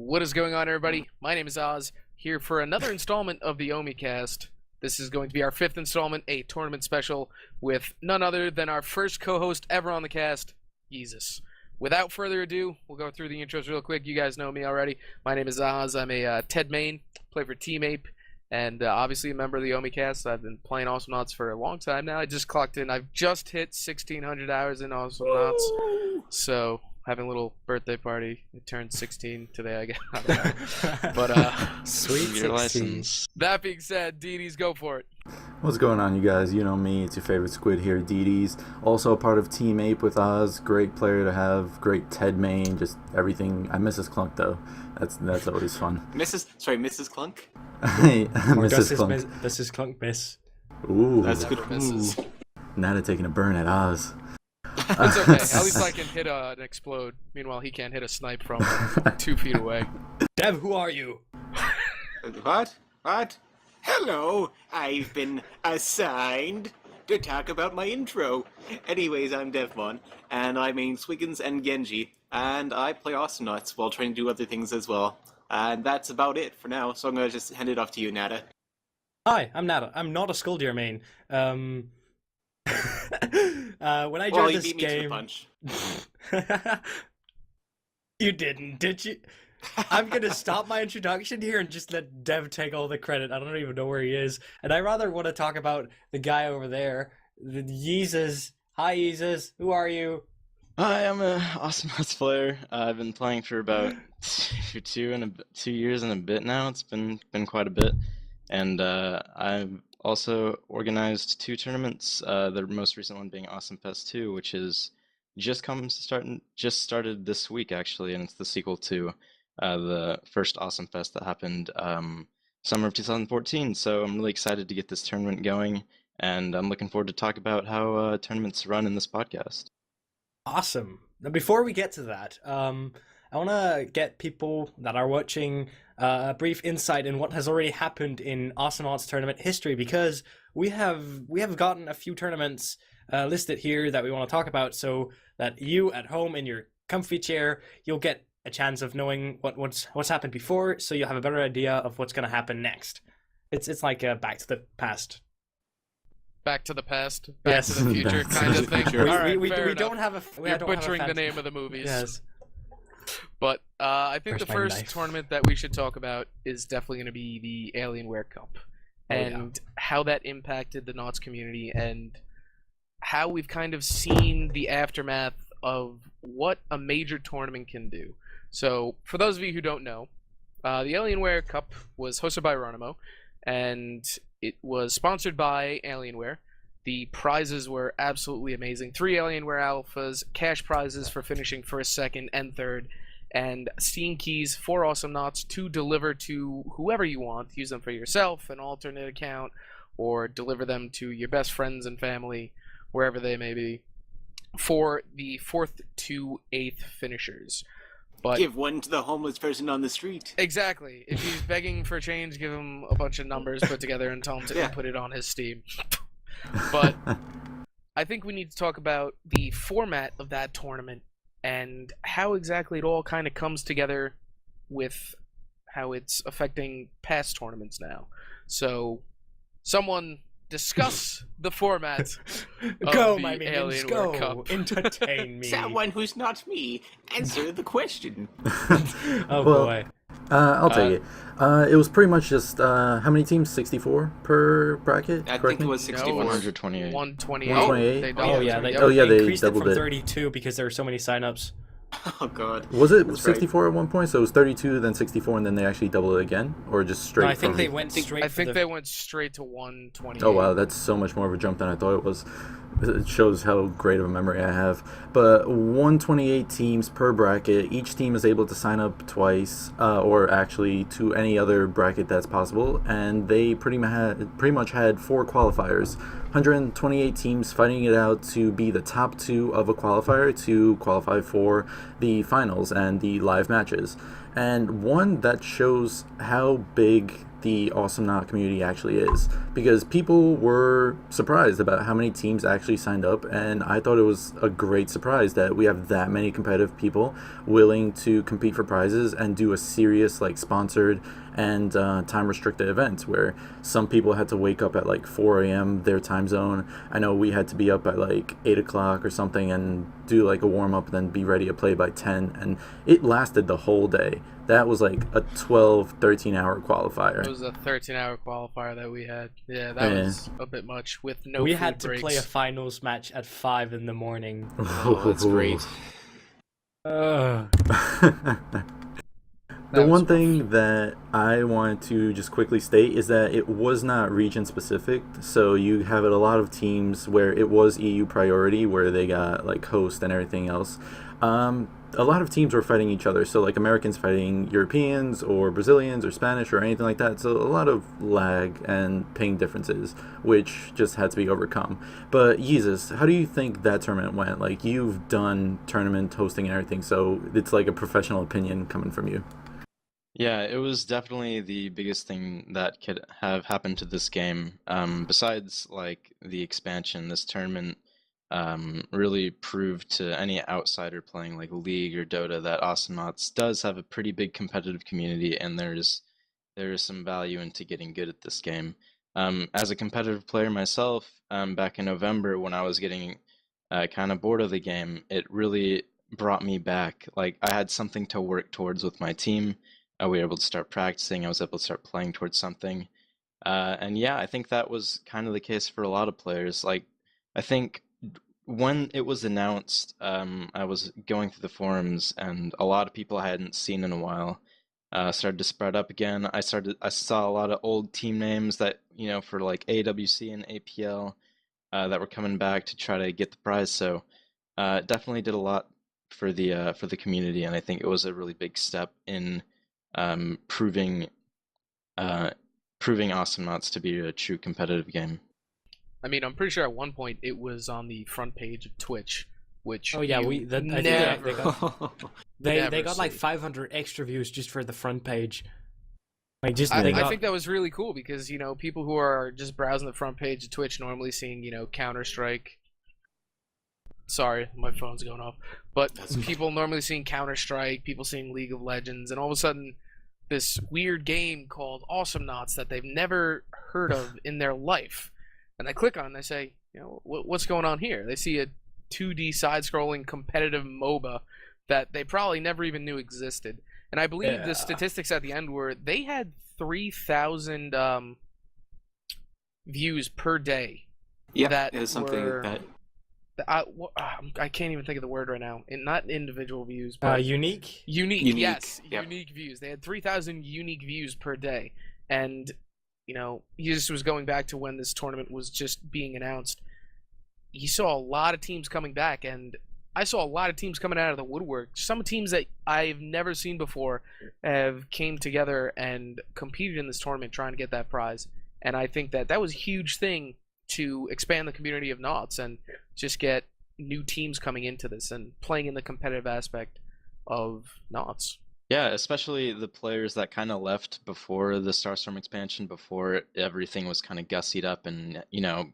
What is going on, everybody? My name is Oz, here for another installment of the Omi-Cast. This is going to be our fifth installment, a tournament special, with none other than our first co-host ever on the cast, Yeezus. Without further ado, we'll go through the intros real quick. You guys know me already. My name is Oz. I'm a Ted main, play for Team Ape, and obviously a member of the Omi-Cast. I've been playing Awesomenauts for a long time now. I just clocked in. I've just hit 1,600 hours in Awesomenauts, so having a little birthday party. It turned 16 today, I guess. I don't know. But Sweet 16. That being said, DDs, go for it. What's going on, you guys? You know me, it's your favorite squid here, DDs. Also a part of Team Ape with Oz. Great player to have, great Ted main, just everything. I miss his Clunk though. That's always fun. Mrs. Clunk? Hey, Mrs. Clunk. Mrs. Clunk miss. Ooh, That's good. Misses. Nada taking a burn at Oz. It's okay. At least I can hit an explode. Meanwhile, he can't hit a snipe from 2 feet away. Dev, who are you? What? Hello, I've been assigned to talk about my intro. Anyways, I'm Devmon, and I main Swiggins and Genji, and I play Awesomenauts while trying to do other things as well. And that's about it for now, so I'm gonna just hand it off to you, Nada. Hi, I'm Nada. I'm not a Skuldir main. When I joined you this beat me to the punch. You didn't, did you? I'm gonna stop my introduction here and just let Dev take all the credit. I don't even know where he is, and I rather want to talk about the guy over there, the Yeezus. Hi, Yeezus. Who are you? Hi, I'm an Awesomenauts player. I've been playing for about 2 years and a bit now. It's been quite a bit, and I've also organized 2 tournaments. The most recent one being Awesome Fest 2, which is just started this week actually, and it's the sequel to the first Awesome Fest that happened summer of 2014. So I'm really excited to get this tournament going, and I'm looking forward to talk about how tournaments run in this podcast. Awesome. Now, before we get to that, I want to get people that are watching a brief insight in what has already happened in Awesomenauts tournament history, because we have gotten a few tournaments listed here that we want to talk about, so that you at home in your comfy chair, you'll get a chance of knowing what's happened before, so you'll have a better idea of what's going to happen next. It's like a Back to the Past. Back to the past, Yes. to the future kind of thing. Future. All right, we fair don't enough. have a. You're butchering the name of the movies. Yes. But I think Where's the my first knife? tournament that we should talk about is definitely going to be the Alienware Cup, and how that impacted the Nauts community, and how we've kind of seen the aftermath of what a major tournament can do. So, for those of you who don't know, the Alienware Cup was hosted by Ronimo, and it was sponsored by Alienware. The prizes were absolutely amazing. 3 Alienware Alphas, cash prizes for finishing first, second, and third, and Steam keys for Awesomenauts to deliver to whoever you want. Use them for yourself, an alternate account, or deliver them to your best friends and family, wherever they may be, for the 4th to 8th finishers. But Give one to the homeless person on the street. exactly. If he's begging for change, give him a bunch of numbers put together and tell him to input it on his Steam. But I think we need to talk about the format of that tournament and how exactly it all kind of comes together with how it's affecting past tournaments now. So, someone discuss the format of Go, the my minions, Alienware go! Cup. Entertain me. Someone who's not me, answer the question. Oh Well, boy. I'll take it. It was pretty much just how many teams? 64 per bracket. I Correct think it me? was 61. 128. 128. 128? They Oh yeah, doubled it. Oh, yeah, they increased it doubled from it. 32 because there were so many signups. Oh god. Was it That's 64 at one point? So it was 32, then 64, and then they actually doubled it again, or just straight? No, I think from... they went straight. I think for they the... went straight to 128. Oh wow, that's so much more of a jump than I thought it was. It shows how great of a memory I have. But 128 teams per bracket. Each team is able to sign up twice, or actually to any other bracket that's possible. And they pretty much had 4 qualifiers. 128 teams fighting it out to be the top 2 of a qualifier to qualify for the finals and the live matches. And one that shows how big the Awesome Knot community actually is, because people were surprised about how many teams actually signed up, and I thought it was a great surprise that we have that many competitive people willing to compete for prizes and do a serious like sponsored and time restricted event where some people had to wake up at like 4 a.m. their time zone. I know we had to be up at like 8 o'clock or something and do like a warm up and then be ready to play by 10, and it lasted the whole day. That was like a 12-13 hour qualifier. It was a 13-hour qualifier that we had. Yeah, that was a bit much with no We food had to breaks. play a finals match at 5 in the morning. Oh, that's great. The one thing that I wanted to just quickly state is that it was not region specific. So you have a lot of teams where it was EU priority, where they got like host and everything else. A lot of teams were fighting each other. So like Americans fighting Europeans or Brazilians or Spanish or anything like that. So a lot of lag and ping differences, which just had to be overcome. But Yeezus, how do you think that tournament went? Like, you've done tournament hosting and everything, so it's like a professional opinion coming from you. Yeah, it was definitely the biggest thing that could have happened to this game. Besides like the expansion, this tournament really proved to any outsider playing like League or Dota that Awesomenauts does have a pretty big competitive community, and there is some value into getting good at this game. As a competitive player myself, back in November when I was getting kind of bored of the game, it really brought me back. Like, I had something to work towards with my team. We were able to start practicing. I was able to start playing towards something. And yeah, I think that was kind of the case for a lot of players. Like, I think when it was announced, I was going through the forums, and a lot of people I hadn't seen in a while started to spread up again. I saw a lot of old team names that, for like AWC and APL that were coming back to try to get the prize. So it definitely did a lot for the community, and I think it was a really big step in proving Awesomenauts to be a true competitive game. I mean, I'm pretty sure at one point it was on the front page of Twitch, which Oh yeah, you I think never, they never got like see. 500 extra views just for the front page. Like, just I, they I got think that was really cool because people who are just browsing the front page of Twitch normally seeing Counter-Strike. Sorry, my phone's going off. But people normally seeing Counter-Strike, people seeing League of Legends, and all of a sudden this weird game called Awesomenauts that they've never heard of in their life. And I click on it and I say, what's going on here? They see a 2D side-scrolling competitive MOBA that they probably never even knew existed. And I believe the statistics at the end were they had 3,000 views per day. Yeah, that it was something were, that. I can't even think of the word right now. Not individual views, but unique. Unique, yes, yep. Unique views. They had 3,000 unique views per day, and he just was going back to when this tournament was just being announced. He saw a lot of teams coming back, and I saw a lot of teams coming out of the woodwork. Some teams that I've never seen before have came together and competed in this tournament trying to get that prize. And I think that was a huge thing to expand the community of Knots and just get new teams coming into this and playing in the competitive aspect of Knots. Yeah, especially the players that kind of left before the Starstorm expansion, before everything was kind of gussied up, and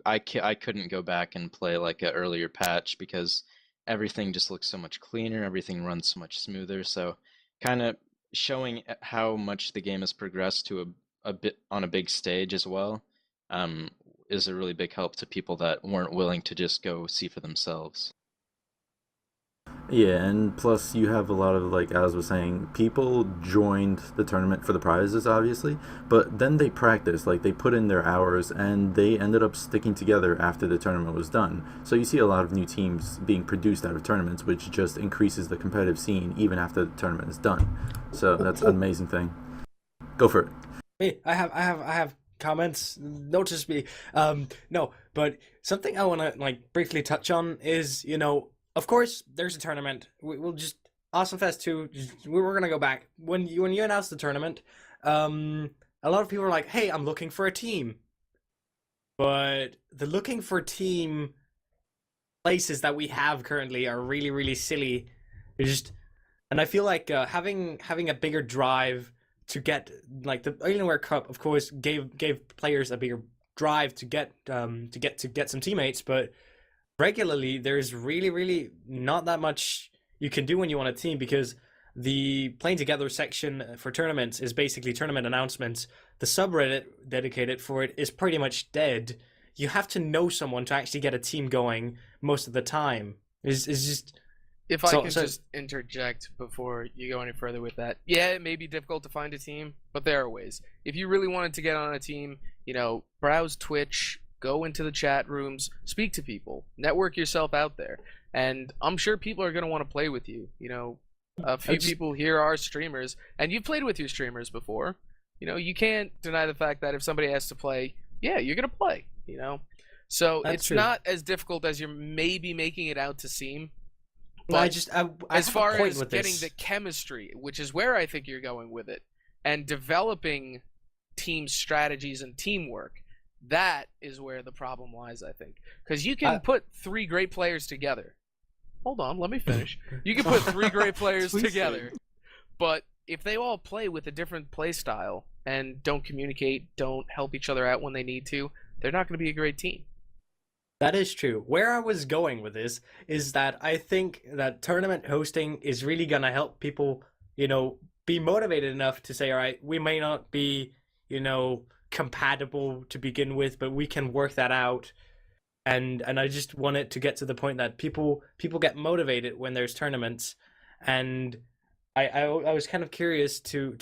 I couldn't go back and play like an earlier patch because everything just looks so much cleaner, everything runs so much smoother. So kind of showing how much the game has progressed to a bit on a big stage as well is a really big help to people that weren't willing to just go see for themselves. Yeah, and plus you have a lot of, like as was saying, people joined the tournament for the prizes, obviously, but then they practiced, like they put in their hours, and they ended up sticking together after the tournament was done. So you see a lot of new teams being produced out of tournaments, which just increases the competitive scene even after the tournament is done. So that's an amazing thing. Go for it. Hey, I have comments. Notice me. No, but something I want to briefly touch on is, of course, there's a tournament. We'll just Awesome Fest 2. We're gonna go back when you announced the tournament. A lot of people were like, "Hey, I'm looking for a team," but the looking for team places that we have currently are really, really silly. And I feel like having a bigger drive to get like the Alienware Cup, of course, gave players a bigger drive to get some teammates, but regularly there's really not that much you can do when you want a team, because the playing together section for tournaments is basically tournament announcements. The subreddit dedicated for it is pretty much dead. You have to know someone to actually get a team going most of the time. It's just... If I can just interject before you go any further with that. Yeah, it may be difficult to find a team, but there are ways. If you really wanted to get on a team, browse Twitch, go into the chat rooms, speak to people, network yourself out there. And I'm sure people are going to want to play with you. A few people here are streamers, and you've played with your streamers before. You can't deny the fact that if somebody has to play, yeah, you're going to play, So it's not as difficult as you're maybe making it out to seem. But as far as getting the chemistry, which is where I think you're going with it, and developing team strategies and teamwork, that is where the problem lies, I think. Because you can put 3 great players together. Hold on, let me finish. You can put 3 great players together, but if they all play with a different play style and don't communicate, don't help each other out when they need to, they're not going to be a great team. That is true. Where I was going with this is that I think that tournament hosting is really going to help people, be motivated enough to say, all right, we may not be, compatible to begin with, but we can work that out. And I just want it to get to the point that people get motivated when there's tournaments. And I was kind of curious to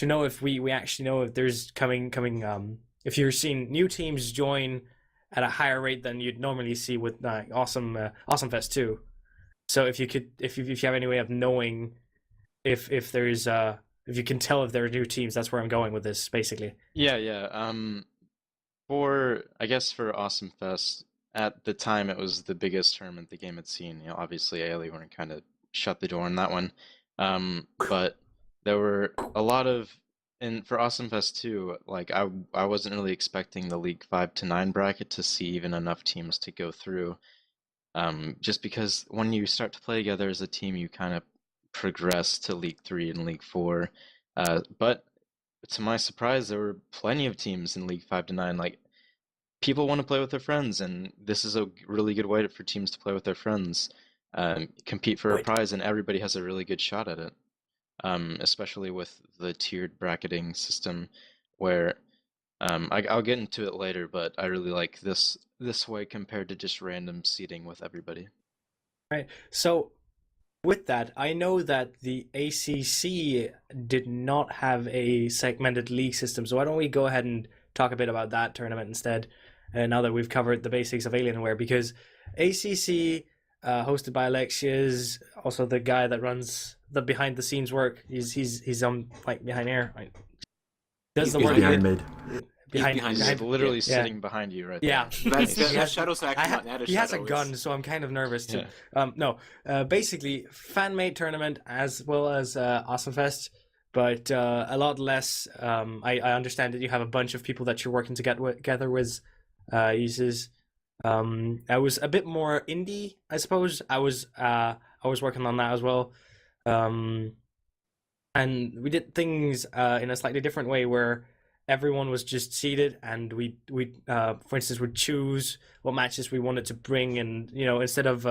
know if we actually know if there's coming if you're seeing new teams join at a higher rate than you'd normally see with Awesome Fest 2. So if you have any way of knowing if you can tell if there are new teams, that's where I'm going with this, basically. Yeah. For Awesome Fest, at the time it was the biggest tournament the game had seen. Obviously Alienware kind of shut the door on that one. But there were a lot of, and for Awesome Fest 2, I wasn't really expecting the League 5 to 9 bracket to see even enough teams to go through. Just because when you start to play together as a team, you kind of progress to League 3 and League 4. But to my surprise, there were plenty of teams in League 5 to 9. People want to play with their friends, and this is a really good way for teams to play with their friends, compete for a prize, and everybody has a really good shot at it. Especially with the tiered bracketing system, where I'll get into it later, but I really like this way compared to just random seeding with everybody. Right. So with that, I know that the ACC did not have a segmented league system, so why don't we go ahead and talk a bit about that tournament instead, now that we've covered the basics of Alienware, because ACC, hosted by Alexius, also the guy that runs the behind the scenes work. He's behind here. Right? Does the work behind mid. He's literally sitting behind you right there. That's Shadow's actually not He has a gun, so I'm kind of nervous too. Yeah. Basically fan-made tournament as well as Awesome Fest, but a lot less. I understand that you have a bunch of people that you're working together with. Yeezus. I was a bit more indie, I suppose. I was working on that as well, and we did things in a slightly different way where everyone was just seated, and we for instance would choose what matches we wanted to bring, and instead of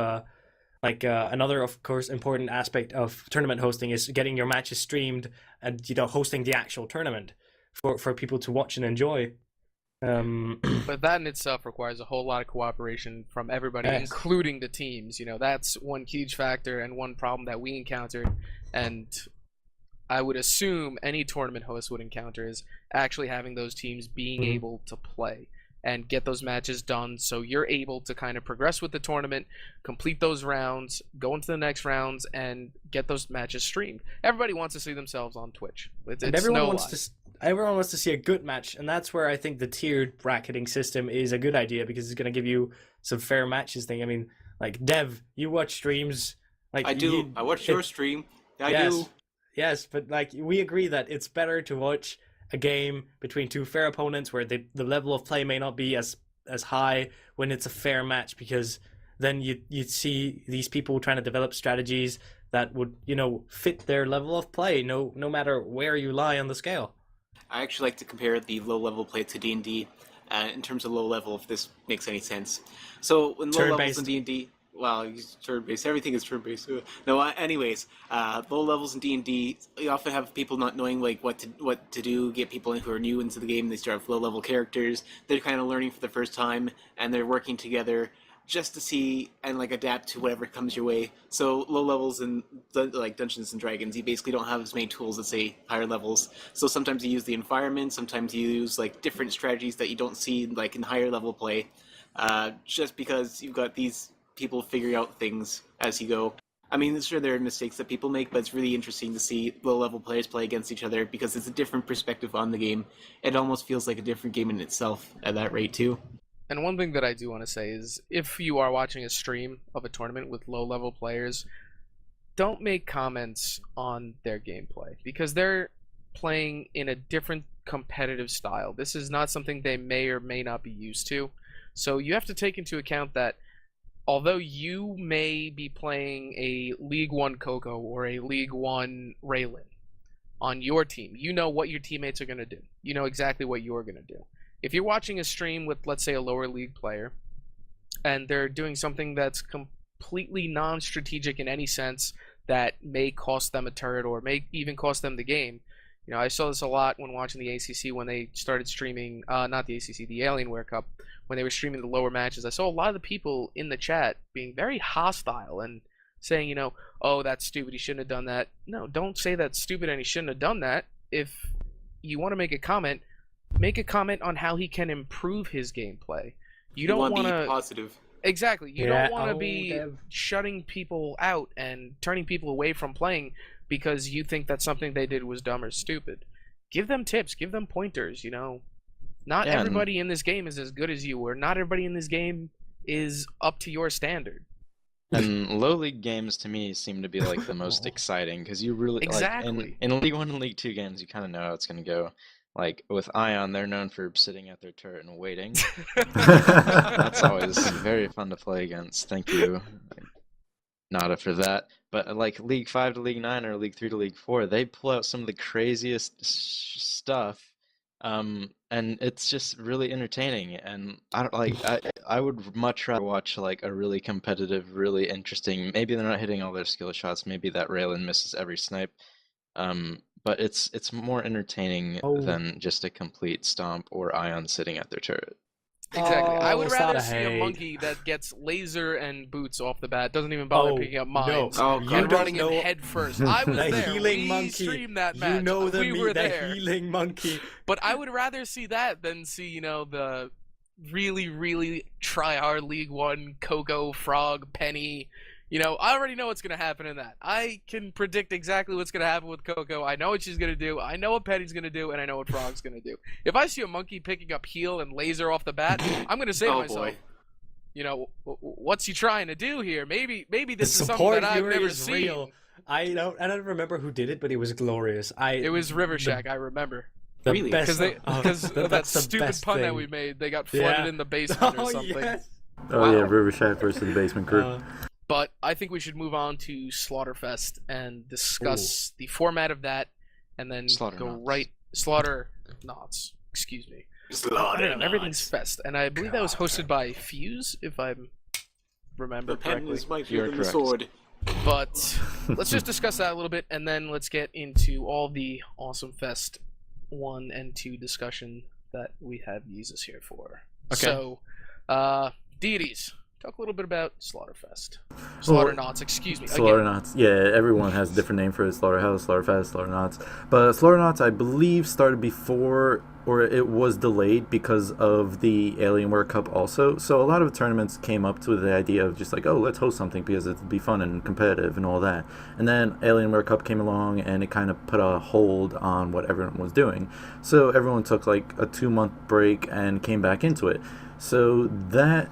another, of course, important aspect of tournament hosting is getting your matches streamed and hosting the actual tournament for people to watch and enjoy. But that in itself requires a whole lot of cooperation from everybody, including the teams. That's one huge factor and one problem that we encountered, and I would assume any tournament host would encounter, is actually having those teams being able to play and get those matches done, so you're able to kind of progress with the tournament, complete those rounds, go into the next rounds, and get those matches streamed. Everybody wants to see themselves on Twitch. Everyone wants to see a good match, and that's where I think the tiered bracketing system is a good idea, because it's going to give you some fair matches thing. I mean, Dev, you watch streams. I do. I watch your stream. I do. Yes, but we agree that it's better to watch a game between two fair opponents where the level of play may not be as high when it's a fair match, because then you see these people trying to develop strategies, that would, fit their level of play, no matter where you lie on the scale. I actually like to compare the low-level play to D&D in terms of low level, if this makes any sense. So when low levels in D&D, well, turn-based, everything is turn-based. No, anyways, low levels in D&D, you often have people not knowing like what to do, get people who are new into the game, they start with low-level characters, they're kind of learning for the first time, and they're working together just to see and like adapt to whatever comes your way. So low levels in like Dungeons and Dragons, you basically don't have as many tools as say higher levels. So sometimes you use the environment, sometimes you use like different strategies that you don't see like in higher level play, just because you've got these people figuring out things as you go. I mean, sure, there are mistakes that people make, but it's really interesting to see low-level players play against each other because it's a different perspective on the game. It almost feels like a different game in itself at that rate, too. And one thing that I do want to say is, if you are watching a stream of a tournament with low-level players, don't make comments on their gameplay, because they're playing in a different competitive style. This is not something they may or may not be used to. So you have to take into account that although you may be playing a League 1 Coco or a League 1 Raylan on your team, you know what your teammates are going to do. You know exactly what you're going to do. If you're watching a stream with, let's say, a lower league player, and they're doing something that's completely non-strategic in any sense that may cost them a turret or may even cost them the game. I saw this a lot when watching the ACC when they started streaming, not the ACC, the Alienware Cup, when they were streaming the lower matches. I saw a lot of the people in the chat being very hostile and saying, oh, that's stupid, he shouldn't have done that. No, don't say that's stupid and he shouldn't have done that. If you want to make a comment on how he can improve his gameplay. You don't want to be positive. Exactly. You don't want to be shutting people out and turning people away from playing because you think that something they did was dumb or stupid. Give them tips, give them pointers, Not everybody in this game is as good as you, or not everybody in this game is up to your standard. And low league games to me seem to be like the most exciting, because you really exactly in League 1 and League 2 games you kind of know how it's going to go. Like with Ion, they're known for sitting at their turret and waiting. That's always very fun to play against. Thank you, Nada, for that. But like League 5 to League 9 or League 3 to League 4, they pull out some of the craziest stuff, and it's just really entertaining. And I would much rather watch like a really competitive, really interesting. Maybe they're not hitting all their skill shots. Maybe that Raylan misses every snipe. But it's more entertaining than just a complete stomp or Ion sitting at their turret. Exactly. I would rather see a monkey that gets laser and boots off the bat, doesn't even bother picking up mines, and running in head first. I was there. Healing we monkey. Streamed that match. We were there. The healing monkey. But I would rather see that than see, the really, really try-hard League 1 Coco, Frog, Penny. I already know what's going to happen in that. I can predict exactly what's going to happen with Coco. I know what she's going to do. I know what Penny's going to do, and I know what Frog's going to do. If I see a monkey picking up heal and laser off the bat, I'm going to say to myself, what's he trying to do here? Maybe this is something that I've never seen. Real. I don't remember who did it, but it was glorious. It was River Shack, I remember. Really? Because of that stupid pun that we made. They got flooded in the basement or something. Yes. Oh, yeah, River Shack versus the basement crew. But I think we should move on to Slaughterfest and discuss the format of that, and then Slaughter Knots. Excuse me. Everything's Fest, and I believe that was hosted by Fuse, if I remember correctly. The pen is mightier than the sword. But let's just discuss that a little bit, and then let's get into all the Awesome Fest 1 and 2 discussion that we have Yeezus here for. Okay. So, deities. Talk a little bit about Slaughterfest. Slaughternauts, excuse me. Slaughternauts, yeah, everyone has a different name for it. Slaughterhouse, Slaughterfest, Slaughternauts. But Slaughternauts, I believe, started before, or it was delayed because of the Alienware Cup also. So a lot of tournaments came up to the idea of just like, oh, let's host something because it'd be fun and competitive and all that. And then Alienware Cup came along and it kind of put a hold on what everyone was doing. So everyone took like a 2-month break and came back into it. So that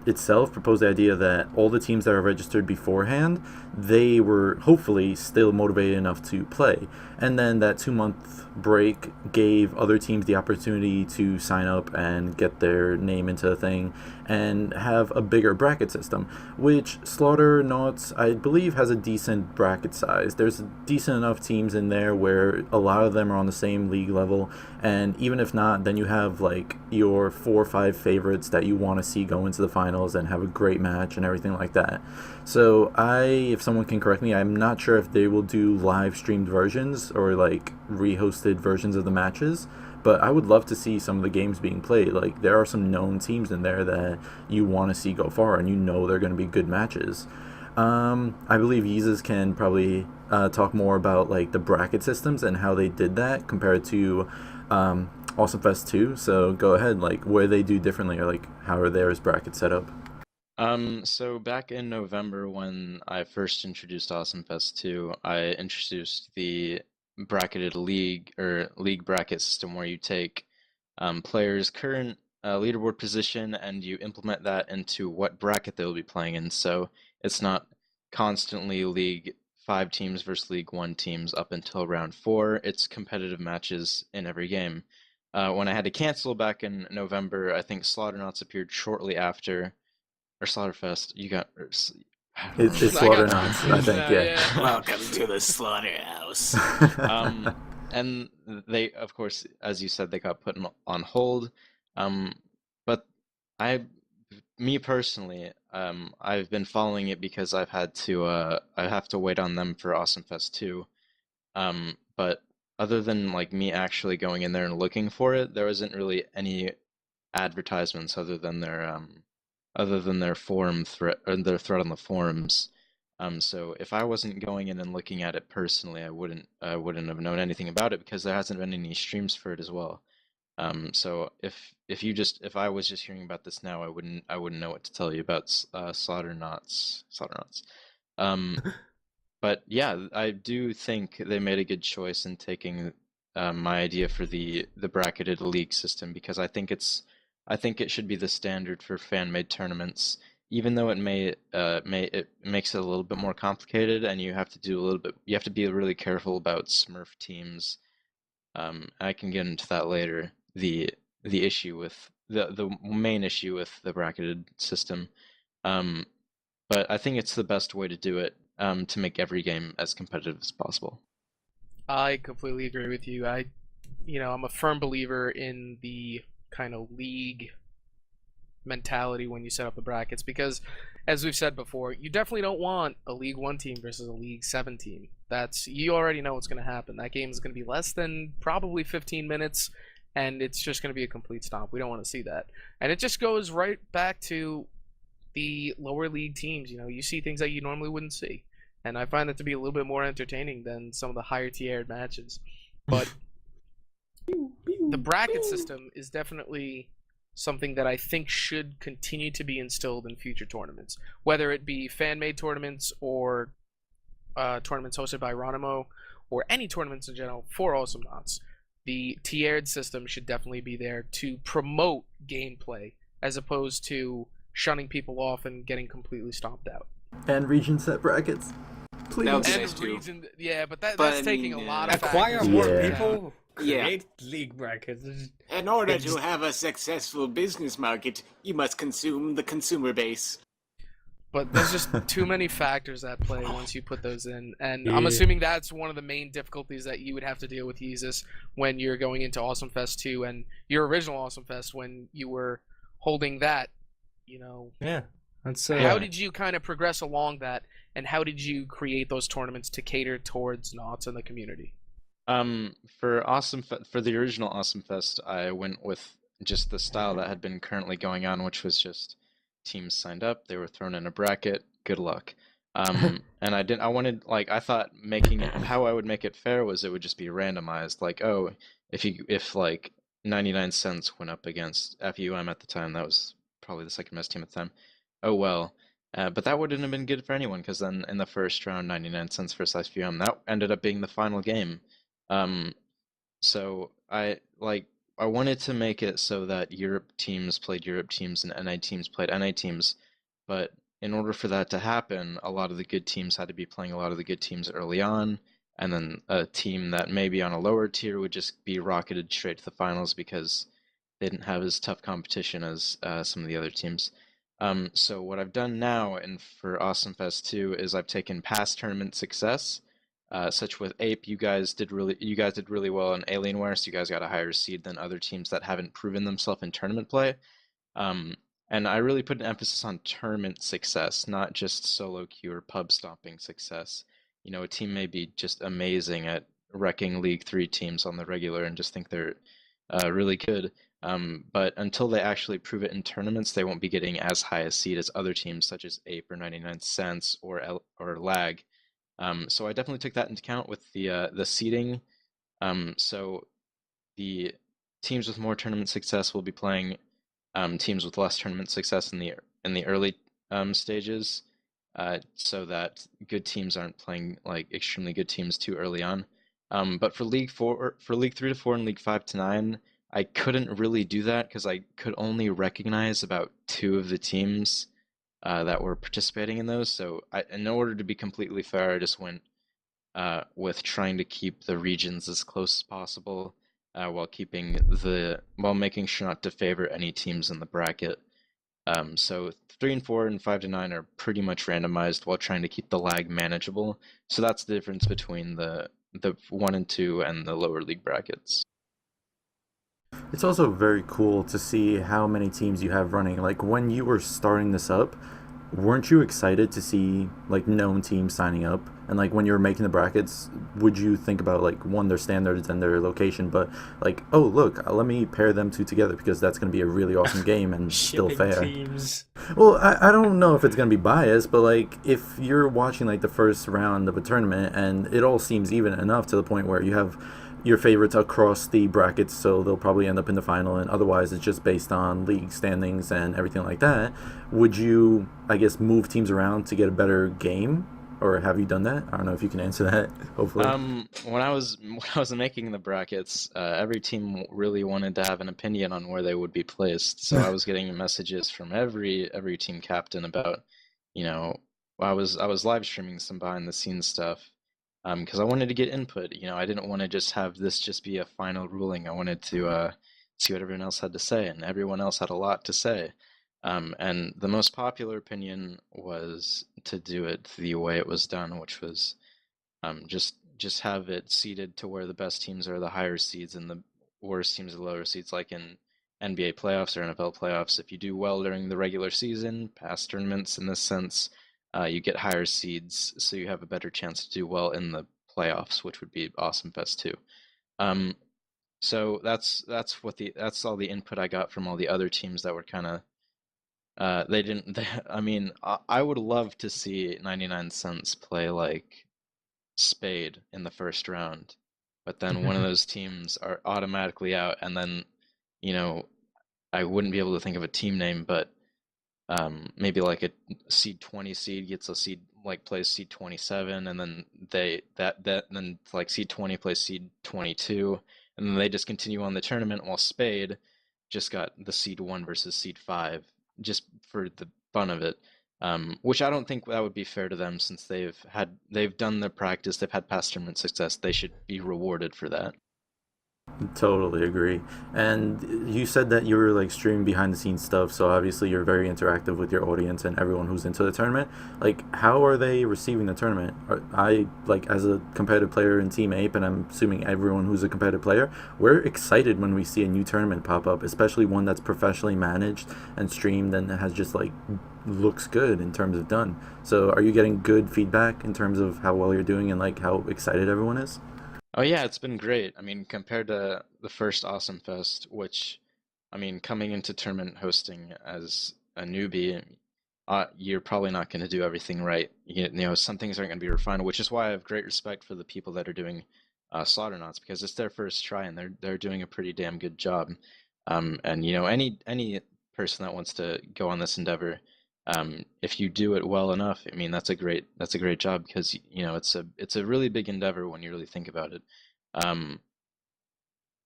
itself proposed the idea that all the teams that are registered beforehand, they were hopefully still motivated enough to play. And then that 2 month break gave other teams the opportunity to sign up and get their name into the thing and have a bigger bracket system, which Slaughter Nauts, I believe, has a decent bracket size. There's decent enough teams in there where a lot of them are on the same league level, and even if not, then you have like your 4 or 5 favorites that you want to see go into the finals and have a great match and everything like that. So if someone can correct me, I'm not sure if they will do live streamed versions or like re-hosted versions of the matches, but I would love to see some of the games being played. Like, there are some known teams in there that you want to see go far, and you know they're going to be good matches. I believe Yeezus can probably talk more about like the bracket systems and how they did that compared to Awesome Fest 2. So go ahead, like where they do differently, or like how are theirs bracket set up? So back in November when I first introduced Awesome Fest 2, I introduced the bracketed league or league bracket system where you take players' current leaderboard position and you implement that into what bracket they'll be playing in. So it's not constantly League 5 teams versus League 1 teams up until round 4. It's competitive matches in every game. When I had to cancel back in November, I think Slaughternauts appeared shortly after, or Slaughterfest. You got. I don't It's remember. Slaughter-Knots, I think, yeah. Welcome to the slaughterhouse. And they, of course, as you said, they got put on hold. But me personally, I've been following it because I have to wait on them for Awesome Fest 2. But other than like me actually going in there and looking for it, there wasn't really any advertisements other than their forum thread or their thread on the forums. So if I wasn't going in and looking at it personally, I wouldn't have known anything about it because there hasn't been any streams for it as well. So if I was just hearing about this now, I wouldn't know what to tell you about Slaughternauts. But yeah, I do think they made a good choice in taking my idea for the bracketed league system because I think it should be the standard for fan-made tournaments, even though it makes it a little bit more complicated, and you have to be really careful about Smurf teams. I can get into that later. The issue with the main issue with the bracketed system, but I think it's the best way to do it to make every game as competitive as possible. I completely agree with you. I'm a firm believer in the kind of league mentality when you set up the brackets because, as we've said before, you definitely don't want a League 1 team versus a League 7 team. You already know what's going to happen. That game is going to be less than probably 15 minutes, and it's just going to be a complete stomp. We don't want to see that. And it just goes right back to the lower league teams. You see things that you normally wouldn't see. And I find that to be a little bit more entertaining than some of the higher tiered matches. But the bracket system is definitely something that I think should continue to be instilled in future tournaments, whether it be fan-made tournaments or tournaments hosted by Ronimo or any tournaments in general for Awesome Knots. The tiered system should definitely be there to promote gameplay as opposed to shunning people off and getting completely stomped out. And region set brackets. Please. That would be And nice too. region, yeah, but that's But, taking a lot of Acquire factors. more Yeah. people, Yeah. create league brackets. In order to have a successful business market, you must consume the consumer base. But there's just too many factors at play once you put those in. And I'm Yeah. assuming that's one of the main difficulties that you would have to deal with, Yeezus, when you're going into Awesome Fest 2 and your original Awesome Fest when you were holding that, Yeah, that's How did you kind of progress along that, and how did you create those tournaments to cater towards Knots and the community? For the original Awesome Fest, I went with just the style that had been currently going on, which was just teams signed up, they were thrown in a bracket, good luck. And I thought how I would make it fair was it would just be randomized, like, oh, if like 99 cents went up against FUM at the time, that was probably the second best team at the time. Oh well. But that wouldn't have been good for anyone because then in the first round, 99 cents versus FUM, that ended up being the final game. So I wanted to make it so that Europe teams played Europe teams and NA teams played NA teams, but in order for that to happen, a lot of the good teams had to be playing a lot of the good teams early on, and then a team that may be on a lower tier would just be rocketed straight to the finals because they didn't have as tough competition as some of the other teams. So what I've done now, and for Awesome Fest 2, is I've taken past tournament success, such with Ape, you guys did really well in Alienware, so you guys got a higher seed than other teams that haven't proven themselves in tournament play. And I really put an emphasis on tournament success, not just solo queue or pub stomping success. You know, a team may be just amazing at wrecking League 3 teams on the regular and just think they're really good. But until they actually prove it in tournaments, they won't be getting as high a seed as other teams such as Ape or 99 Cents or Lag. So I definitely took that into account with the seeding. So the teams with more tournament success will be playing teams with less tournament success in the early stages, so that good teams aren't playing like extremely good teams too early on. But for League 3 to 4 and League 5 to 9, I couldn't really do that because I could only recognize about 2 of the teams that were participating in those. So in order to be completely fair, I just went with trying to keep the regions as close as possible, while making sure not to favor any teams in the bracket. So 3 and 4 and 5 to 9 are pretty much randomized while trying to keep the lag manageable. So that's the difference between the 1 and 2 and the lower league brackets. It's also very cool to see how many teams you have running. Like when you were starting this up, weren't you excited to see like known teams signing up? And like when you were making the brackets, would you think about like one, their standards and their location, but like, oh look, let me pair them two together because that's going to be a really awesome game and still fair. Teams. Well, I don't know if it's going to be biased, but like if you're watching like the first round of a tournament and it all seems even enough to the point where you have your favorites across the brackets, so they'll probably end up in the final, and otherwise it's just based on league standings and everything like that, would you, I guess, move teams around to get a better game? Or have you done that? I don't know if you can answer that, hopefully. When I was making the brackets, every team really wanted to have an opinion on where they would be placed. So I was getting messages from every team captain about, you know, I was live streaming some behind the scenes stuff, because I wanted to get input. You know, I didn't want to just have this just be a final ruling. I wanted to see what everyone else had to say, and everyone else had a lot to say. And the most popular opinion was to do it the way it was done, which was just have it seeded to where the best teams are the higher seeds and the worst teams are the lower seeds, like in NBA playoffs or NFL playoffs. If you do well during the regular season, past tournaments in this sense, you get higher seeds, so you have a better chance to do well in the playoffs, which would be Awesome Fest 2. So that's all the input I got from all the other teams that were kind of I mean, I would love to see 99 Cents play like Spade in the first round, but then one of those teams are automatically out, and then, you know, I wouldn't be able to think of a team name, but maybe like a seed 20 seed gets a seed, like plays seed 27, and then then like seed 20 plays seed 22, and then they just continue on the tournament while Spade just got the seed 1 versus seed 5 just for the fun of it, which I don't think that would be fair to them, since they've done their practice, they've had past tournament success, they should be rewarded for that. Totally agree. And you said that you were like streaming behind the scenes stuff, so obviously you're very interactive with your audience and everyone who's into the tournament. Like, how are they receiving the tournament? I, like, as a competitive player in Team Ape, and I'm assuming everyone who's a competitive player, we're excited when we see a new tournament pop up, especially one that's professionally managed and streamed and has just like looks good in terms of done. So are you getting good feedback in terms of how well you're doing and like how excited everyone is? Oh yeah, it's been great. I mean, compared to the first Awesome Fest, which, I mean, coming into tournament hosting as a newbie, you're probably not going to do everything right. You know, some things aren't going to be refined, which is why I have great respect for the people that are doing Slaughternauts, because it's their first try and they're doing a pretty damn good job. And you know, any person that wants to go on this endeavor, if you do it well enough, I mean, that's a great job, because you know it's a really big endeavor when you really think about it.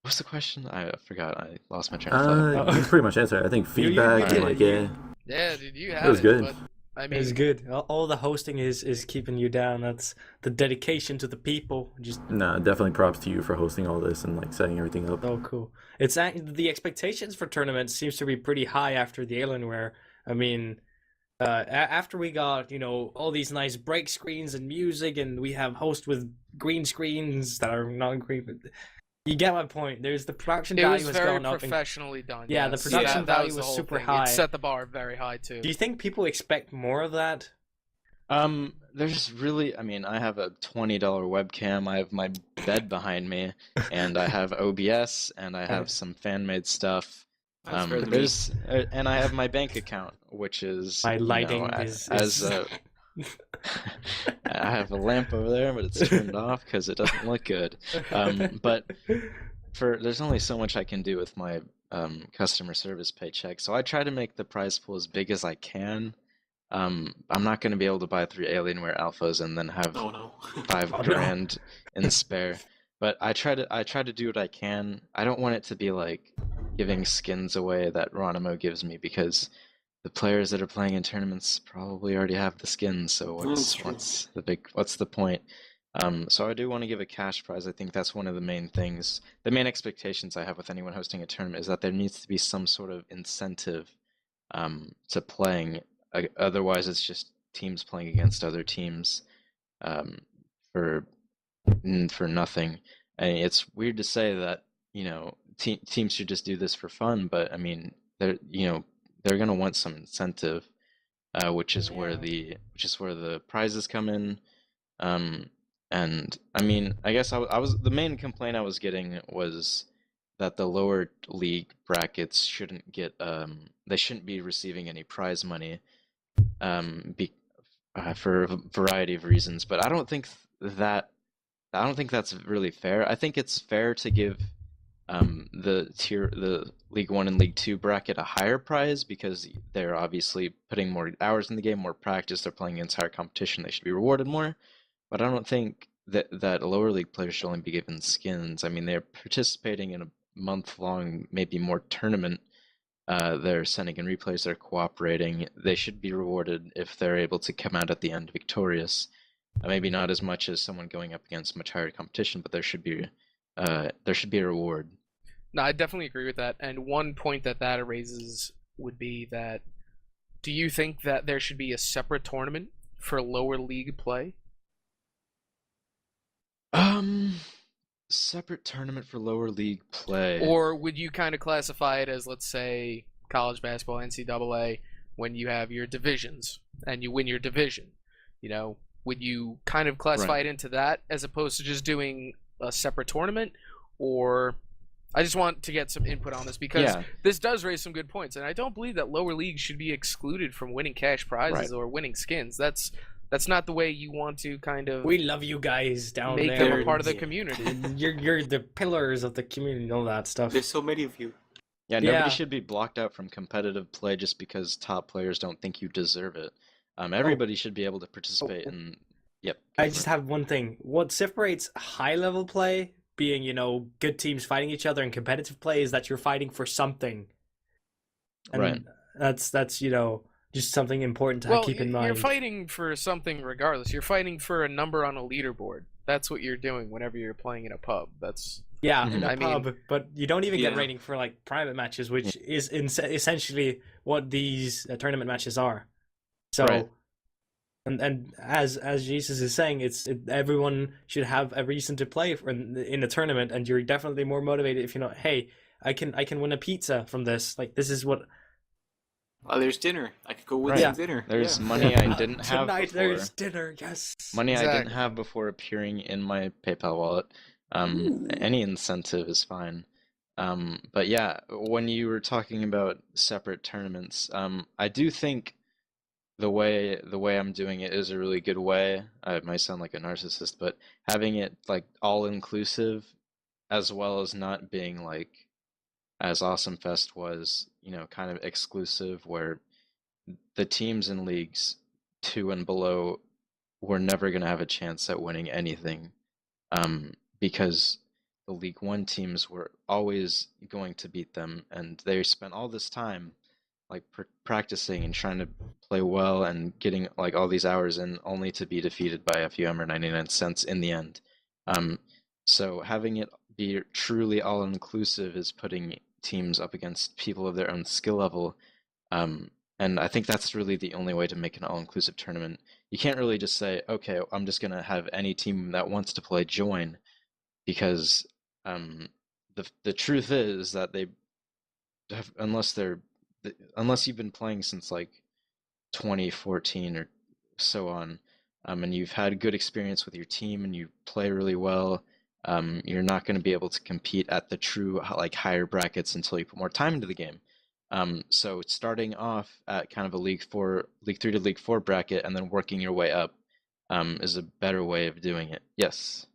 What's the question? I forgot. I lost my train of thought. You pretty much answered it. I think feedback did and it. like, yeah, Yeah, dude, you it had was good. But I It's mean, good. All the hosting is keeping you down. That's the dedication to the people. Just No, definitely props to you for hosting all this and like setting everything up. so cool. The expectations for tournaments seems to be pretty high after the Alienware. I mean, after we got all these nice break screens and music, and we have hosts with green screens that are not green. But you get my point. There's the production it value was has very gone up. professionally done. Yeah, the yes. production that value the was whole super thing. high. It set the bar very high too. Do you think people expect more of that? There's really, I mean, I have a $20 webcam, I have my bed behind me, and I have OBS, and I have some fan-made stuff. That's fair than me. And I have my bank account, which is, My you know, lighting as is I have a lamp over there, but it's turned off because it doesn't look good. But there's only so much I can do with my customer service paycheck, so I try to make the prize pool as big as I can. I'm not going to be able to buy 3 Alienware alphas and then have Oh no. 5 Oh, no. grand in spare. But I try to do what I can. I don't want it to be like giving skins away that Ronimo gives me, because the players that are playing in tournaments probably already have the skins. So That's true. what's the point? So I do want to give a cash prize. I think that's one of the main things. The main expectations I have with anyone hosting a tournament is that there needs to be some sort of incentive to playing. Otherwise, it's just teams playing against other teams for nothing. And it's weird to say that teams should just do this for fun, but I mean, they're gonna want some incentive, which is where the prizes come in. And I mean, I guess I was the main complaint I was getting was that the lower league brackets shouldn't get they shouldn't be receiving any prize money for a variety of reasons. But I don't think that's really fair. I think it's fair to give the League 1 and League 2 bracket a higher prize, because they're obviously putting more hours in the game, more practice, they're playing against higher competition, they should be rewarded more. But I don't think that lower league players should only be given skins. I mean, they're participating in a month-long, maybe more tournament. They're sending in replays, they're cooperating. They should be rewarded if they're able to come out at the end victorious. Maybe not as much as someone going up against much higher competition, but there should be a reward. No, I definitely agree with that. And one point that raises would be that, do you think that there should be a separate tournament for lower league play? Separate tournament for lower league play. Or would you kind of classify it as, let's say, college basketball, NCAA, when you have your divisions and you win your division? Would you kind of classify it into that as opposed to just doing a separate tournament? Or I just want to get some input on this, because this does raise some good points, and I don't believe that lower leagues should be excluded from winning cash prizes or winning skins. That's not the way you want to kind of we love you guys down make there. them a part of the community. You're the pillars of the community and all that stuff. There's so many of you. Yeah, nobody should be blocked out from competitive play just because top players don't think you deserve it. Everybody should be able to participate in. Yep. I just have one thing. What separates high level play, being good teams fighting each other, and competitive play, is that you're fighting for something. And that's just something important to keep in mind. You're fighting for something regardless. You're fighting for a number on a leaderboard. That's what you're doing whenever you're playing in a pub. That's in a pub, but you don't even get rating for like private matches, which is essentially what these tournament matches are. So, and as Yeezus is saying, everyone should have a reason to play in a tournament, and you're definitely more motivated if hey, I can win a pizza from this. Like, this is what. There's dinner. I could go with dinner. There's money I didn't have tonight. Before. There's dinner. Yes. Money I didn't have before appearing in my PayPal wallet. Any incentive is fine. But yeah, when you were talking about separate tournaments, I do think the way I'm doing it is a really good way. It might sound like a narcissist, but having it like all inclusive, as well as not being like as Awesome Fest was, kind of exclusive, where the teams in leagues 2 and below were never going to have a chance at winning anything, because the League 1 teams were always going to beat them, and they spent all this time like practicing and trying to play well and getting like all these hours in, only to be defeated by a few $1.99 in the end. So having it be truly all inclusive is putting teams up against people of their own skill level. And I think that's really the only way to make an all-inclusive tournament. You can't really just say, okay, I'm just gonna have any team that wants to play join, because the truth is that they have, unless you've been playing since like 2014 or so on, and you've had good experience with your team and you play really well, you're not going to be able to compete at the true like higher brackets until you put more time into the game. So starting off at kind of a League 3 to League 4 bracket and then working your way up is a better way of doing it. Yes.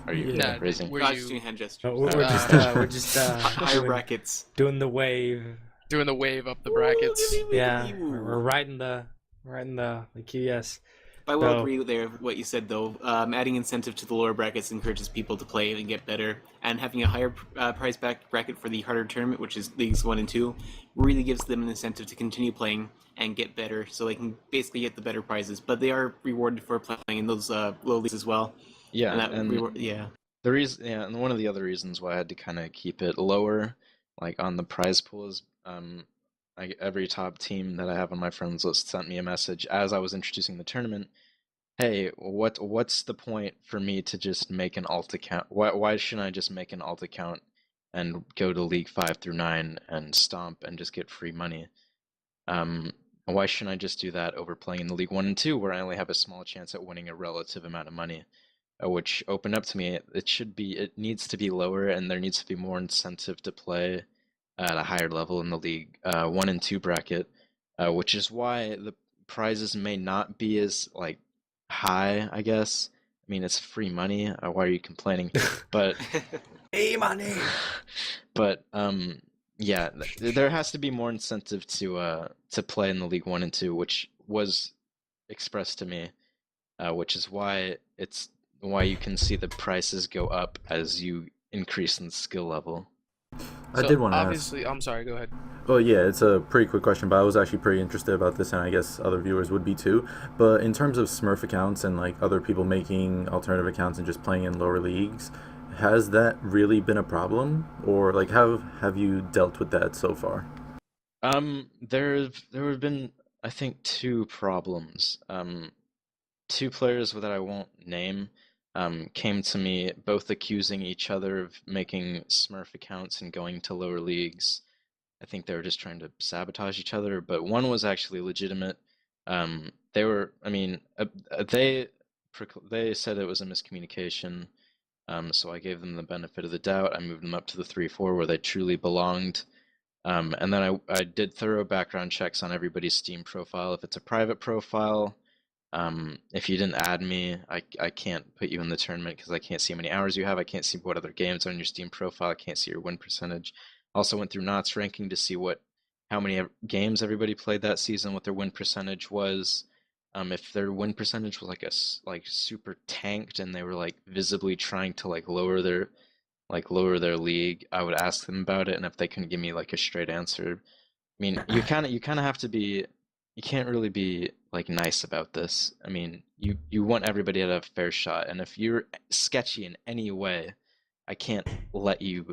Are you Yeah. raising? Were Just you doing hand gestures. No, we're just Higher brackets. doing the wave. doing the wave up the brackets? Yeah, we're riding the QS. I will So- agree with what you said, though. Adding incentive to the lower brackets encourages people to play and get better, and having a higher prize bracket for the harder tournament, which is Leagues 1 and 2, really gives them an incentive to continue playing and get better, so they can basically get the better prizes. But they are rewarded for playing in those low leagues as well. Yeah, And that and yeah. the reason, yeah, and one of the other reasons why I had to kind of keep it lower, like on the prize pool, is every top team that I have on my friends list sent me a message as I was introducing the tournament. Hey, what's the point for me to just make an alt account? Why shouldn't I just make an alt account and go to League 5 through 9 and stomp and just get free money? Why shouldn't I just do that over playing in the League 1 and 2, where I only have a small chance at winning a relative amount of money? Which opened up to me, it needs to be lower, and there needs to be more incentive to play at a higher level in the League 1 and 2 bracket, which is why the prizes may not be as like high, I guess. I mean, it's free money. Why are you complaining? But Hey, money. but yeah, there has to be more incentive to play in the League 1 and 2, which was expressed to me, which is why you can see the prices go up as you increase in skill level. I did want to ask. Obviously, I'm sorry. Go ahead. Well, yeah, it's a pretty quick question, but I was actually pretty interested about this, and I guess other viewers would be too. But in terms of Smurf accounts and like other people making alternative accounts and just playing in lower leagues, has that really been a problem, or like how have you dealt with that so far? There have been, I think, two problems. Two players that I won't name came to me both accusing each other of making Smurf accounts and going to lower leagues. I think they were just trying to sabotage each other, but one was actually legitimate. They were, I mean, they said it was a miscommunication, so I gave them the benefit of the doubt. I moved them up to the 3-4 where they truly belonged. And then I did thorough background checks on everybody's Steam profile. If it's a private profile, if you didn't add me, I can't put you in the tournament because I can't see how many hours you have. I can't see what other games are on your Steam profile. I can't see your win percentage. Also went through Knott's ranking to see how many games everybody played that season, what their win percentage was. If their win percentage was like super tanked and they were like visibly trying to lower their league, I would ask them about it, and if they couldn't give me like a straight answer, I mean, you kind of have to be, you can't really be like nice about this. I mean, you want everybody to have a fair shot, and if you're sketchy in any way, I can't let you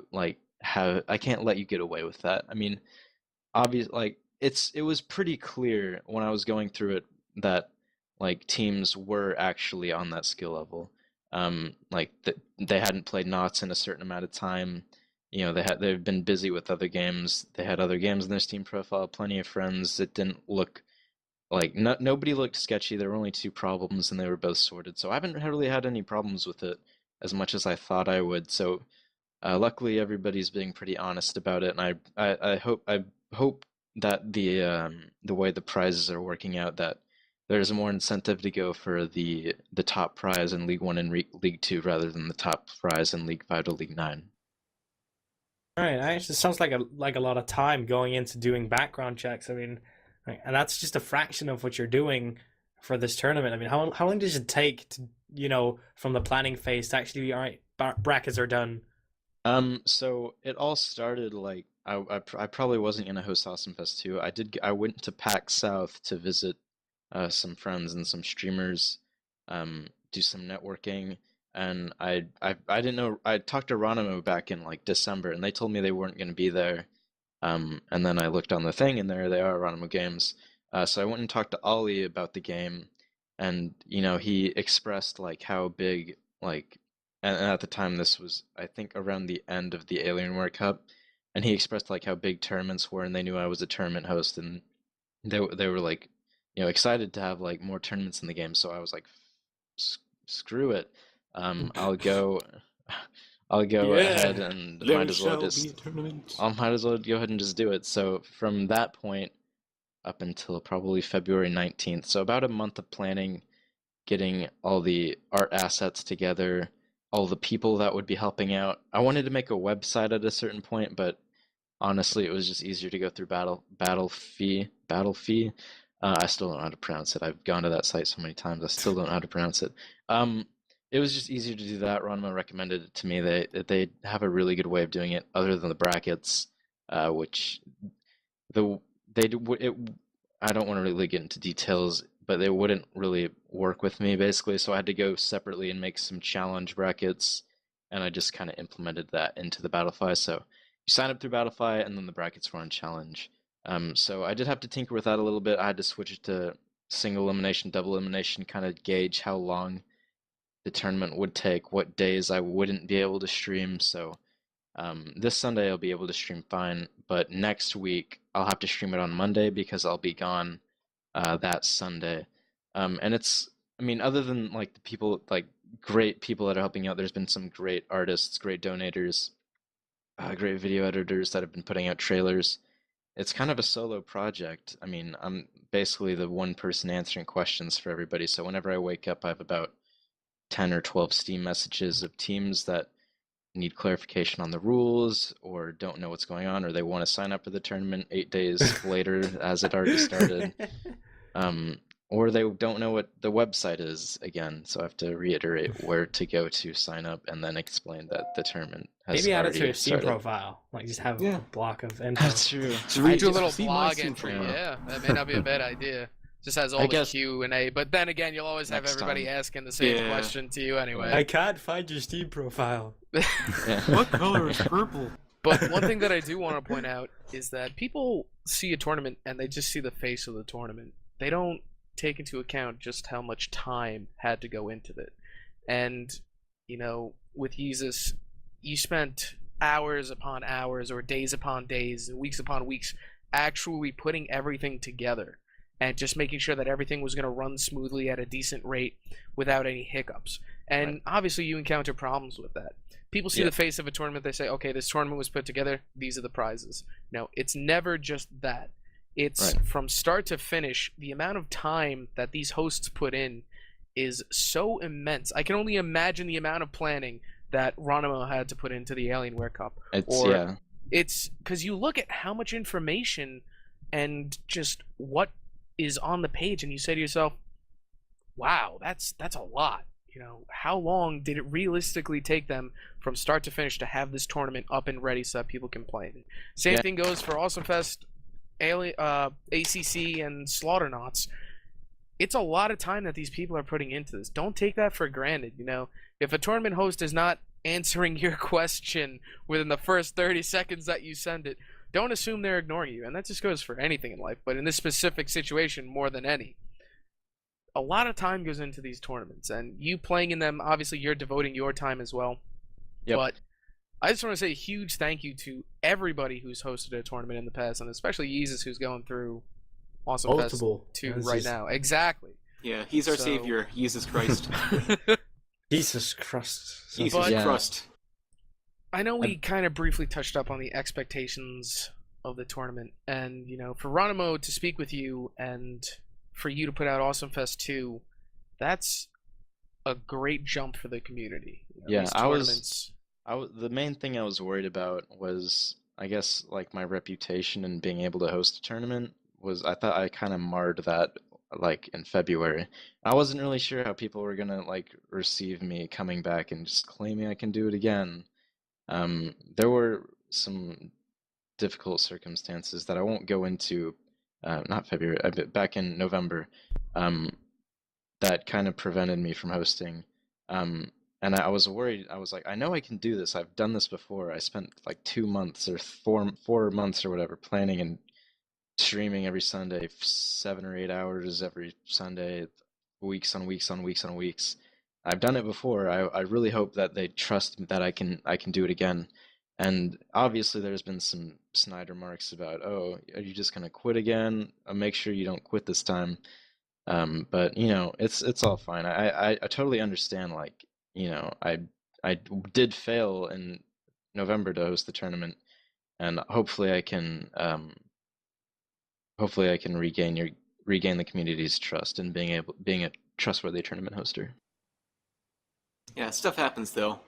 get away with that. I mean, obviously, it was pretty clear when I was going through it that like teams were actually on that skill level. They hadn't played Knots in a certain amount of time. You know, they've been busy with other games. They had other games in their Steam profile, plenty of friends. It didn't look like nobody looked sketchy. There were only two problems, and they were both sorted. So I haven't really had any problems with it as much as I thought I would. So luckily, everybody's being pretty honest about it, and I hope that the way the prizes are working out, that there's more incentive to go for the top prize in League 1 and League 2 rather than the top prize in League 5 to League 9. All right, actually sounds like a lot of time going into doing background checks. I mean, and that's just a fraction of what you're doing for this tournament. I mean, how long does it take to, from the planning phase to actually be all right, brackets are done? So it all started like I probably wasn't gonna host Awesome Fest 2. I went to PAX South to visit some friends and some streamers, do some networking, and I didn't know. I talked to Ronimo back in like December, and they told me they weren't gonna be there. And then I looked on the thing, and there they are, Ronimo Games. So I went and talked to Ollie about the game, and he expressed like how big and at the time this was I think around the end of the Alienware Cup, and he expressed like how big tournaments were, and they knew I was a tournament host, and they were like excited to have like more tournaments in the game. So I was like, screw it, I'll go. I'll go ahead and There might as well shall just be a tournament. I might as well go ahead and just do it. So from that point up until probably February 19th, so about a month of planning, getting all the art assets together, all the people that would be helping out. I wanted to make a website at a certain point, but honestly, it was just easier to go through Battle Fee. I still don't know how to pronounce it. I've gone to that site so many times. I still don't know how to pronounce it. It was just easier to do that. Ronma recommended it to me. They have a really good way of doing it, other than the brackets, which they do it. I don't want to really get into details, but they wouldn't really work with me basically. So I had to go separately and make some challenge brackets, and I just kind of implemented that into the Battlefy. So you sign up through Battlefy, and then the brackets were on challenge. So I did have to tinker with that a little bit. I had to switch it to single elimination, double elimination, kind of gauge how long the tournament would take, what days I wouldn't be able to stream. So this Sunday I'll be able to stream fine, but next week I'll have to stream it on Monday because I'll be gone that Sunday. And other than like the people, like great people that are helping out, there's been some great artists, great donators, great video editors that have been putting out trailers. It's kind of a solo project. I'm basically the one person answering questions for everybody. So whenever I wake up, I have about 10 or 12 Steam messages of teams that need clarification on the rules or don't know what's going on, or they want to sign up for the tournament 8 days later as it already started. Or they don't know what the website is again, so I have to reiterate where to go to sign up and then explain that the tournament has Maybe add it already to your Steam started. profile. Like just have a block of info. That's true. I do a little See my blog Steam entry. profile. Yeah, that may not be a bad idea. Just has all I the guess- Q&A, but then again, you'll always have Next everybody time. asking the same Yeah. question to you anyway. I can't find your Steam profile. Yeah. What color is purple? But one thing that I do want to point out is that people see a tournament and they just see the face of the tournament. They don't take into account just how much time had to go into it. And, with Yeezus, you spent hours upon hours or days upon days, weeks upon weeks, actually putting everything together and just making sure that everything was going to run smoothly at a decent rate without any hiccups. And obviously you encounter problems with that. People see the face of a tournament, they say, okay, this tournament was put together, these are the prizes. No, it's never just that. It's from start to finish, the amount of time that these hosts put in is so immense. I can only imagine the amount of planning that Ronimo had to put into the Alienware Cup. It's because you look at how much information and just what is on the page, and you say to yourself, wow, that's a lot. How long did it realistically take them from start to finish to have this tournament up and ready so that people can play it? Same thing goes for Awesome Fest, ACC, and Slaughternauts. It's a lot of time that these people are putting into this. Don't take that for granted. If a tournament host is not answering your question within the first 30 seconds that you send it, don't assume they're ignoring you. And that just goes for anything in life, but in this specific situation more than any. A lot of time goes into these tournaments, and you playing in them, obviously you're devoting your time as well. But I just want to say a huge thank you to everybody who's hosted a tournament in the past, and especially Yeezus, who's going through Awesome Fest 2 right now. Exactly. Yeah, he's our savior, Jesus Christ. Jesus Christ. Jesus Christ. I know we kind of briefly touched up on the expectations of the tournament, and for Ronimo to speak with you and for you to put out Awesome Fest 2, that's a great jump for the community. The main thing I was worried about was, I guess, like my reputation and being able to host a tournament I thought I kind of marred that like in February. I wasn't really sure how people were gonna like receive me coming back and just claiming I can do it again. There were some difficult circumstances that I won't go into, not February, back in November, that kind of prevented me from hosting. And I was worried. I was like, I know I can do this. I've done this before. I spent like 2 months or 4 months or whatever planning and streaming every Sunday, 7 or 8 hours every Sunday, weeks on weeks on weeks on weeks. I've done it before. I really hope that they trust that I can do it again. And obviously, there's been some snide remarks about, oh, are you just gonna quit again? Make sure you don't quit this time. But you know, it's all fine. I totally understand. Like, you know, I did fail in November to host the tournament, and hopefully I can regain the community's trust and being a trustworthy tournament hoster. Yeah, stuff happens though.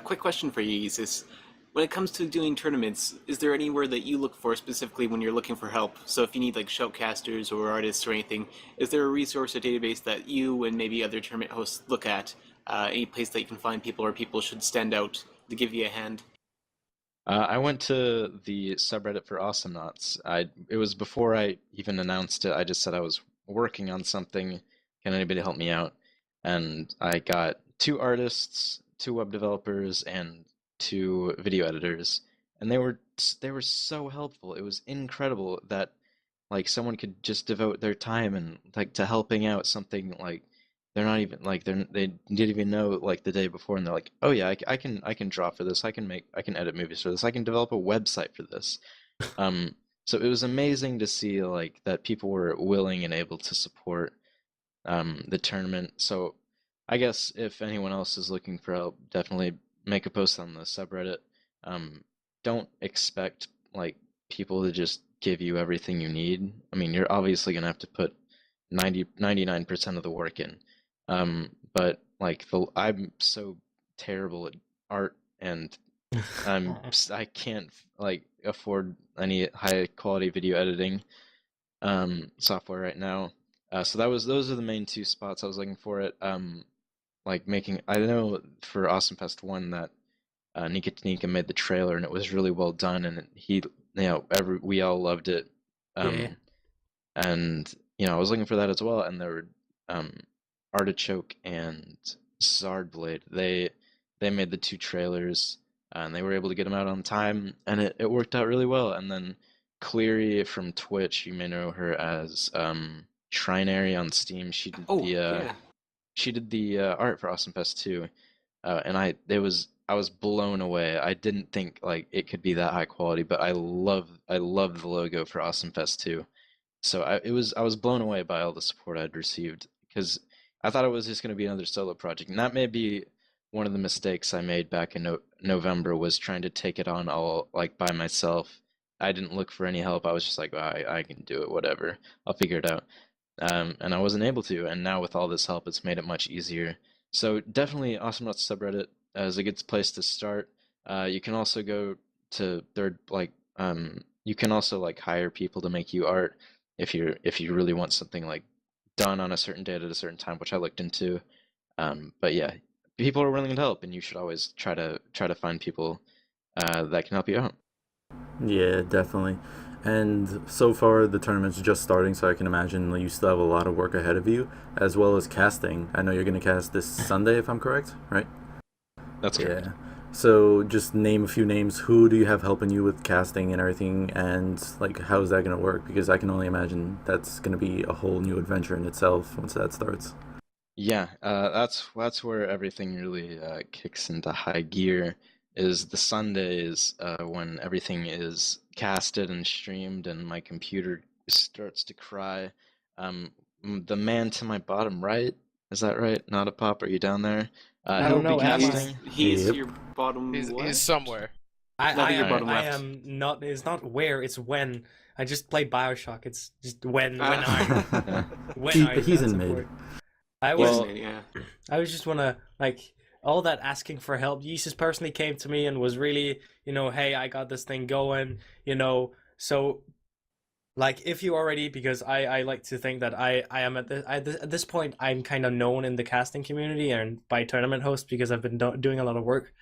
Quick question for you, Yeezus. When it comes to doing tournaments, is there anywhere that you look for specifically when you're looking for help? So if you need like shoutcasters or artists or anything, is there a resource or database that you and maybe other tournament hosts look at? Any place that you can find people or people should stand out to give you a hand? I went to the subreddit for Awesomenauts. It was before I even announced it. I just said I was working on something. Can anybody help me out? And I got 2 artists, 2 web developers, and 2 video editors, and they were so helpful. It was incredible that like someone could just devote their time and like to helping out something like they're not even like they didn't even know like the day before, and they're like, oh yeah, I can draw for this, I can edit movies for this, I can develop a website for this. So it was amazing to see like that people were willing and able to support the tournament. So I guess if anyone else is looking for help, definitely make a post on the subreddit. Don't expect like people to just give you everything you need. I mean, you're obviously gonna have to put 99% of the work in. But like I'm so terrible at art, and I can't like afford any high quality video editing software right now. So those are the main 2 spots I was looking for it. Like making, I know for Awesome Fest 1 that Nika Tanika made the trailer and it was really well done, and we all loved it. Yeah. And you know, I was looking for that as well, and there were Artichoke and Zardblade. They made the 2 trailers, and they were able to get them out on time, and it worked out really well. And then Cleary from Twitch, you may know her as Trinary on Steam. She did the art for Awesome Fest 2, and I was blown away. I didn't think like it could be that high quality, but I love the logo for Awesome Fest 2. So I was blown away by all the support I'd received, because I thought it was just going to be another solo project, and that may be one of the mistakes I made back in November, was trying to take it on all like by myself. I didn't look for any help. I was just like, well, I can do it, whatever. I'll figure it out. And I wasn't able to, and now with all this help, it's made it much easier. So definitely Awesomenauts subreddit is a good place to start. You can also go to you can also like hire people to make you art if you really want something like done on a certain date at a certain time, which I looked into. But yeah, people are willing to help, and you should always try to find people that can help you out. Yeah, definitely. And so far, the tournament's just starting, so I can imagine you still have a lot of work ahead of you, as well as casting. I know you're going to cast this Sunday, if I'm correct, right? That's correct. Yeah. So just name a few names. Who do you have helping you with casting and everything, and like how's that going to work? Because I can only imagine that's going to be a whole new adventure in itself once that starts. Yeah, that's where everything really kicks into high gear. Is the Sundays when everything is casted and streamed, and my computer starts to cry. The man to my bottom right, is that right? Not a pop. Are you down there? I He'll don't know, be am I? casting. He's Yep. your bottom He's left? somewhere. Not your bottom I left. am not. It's not where. It's when. I just played Bioshock. It's just when I He's in mid. support. I Well, was yeah. I was just wanna like all that asking for help. Yeezus personally came to me and was really, hey, I got this thing going, So like if you already, because I like to think that I am at this point I'm kind of known in the casting community and by tournament host because I've been doing a lot of work.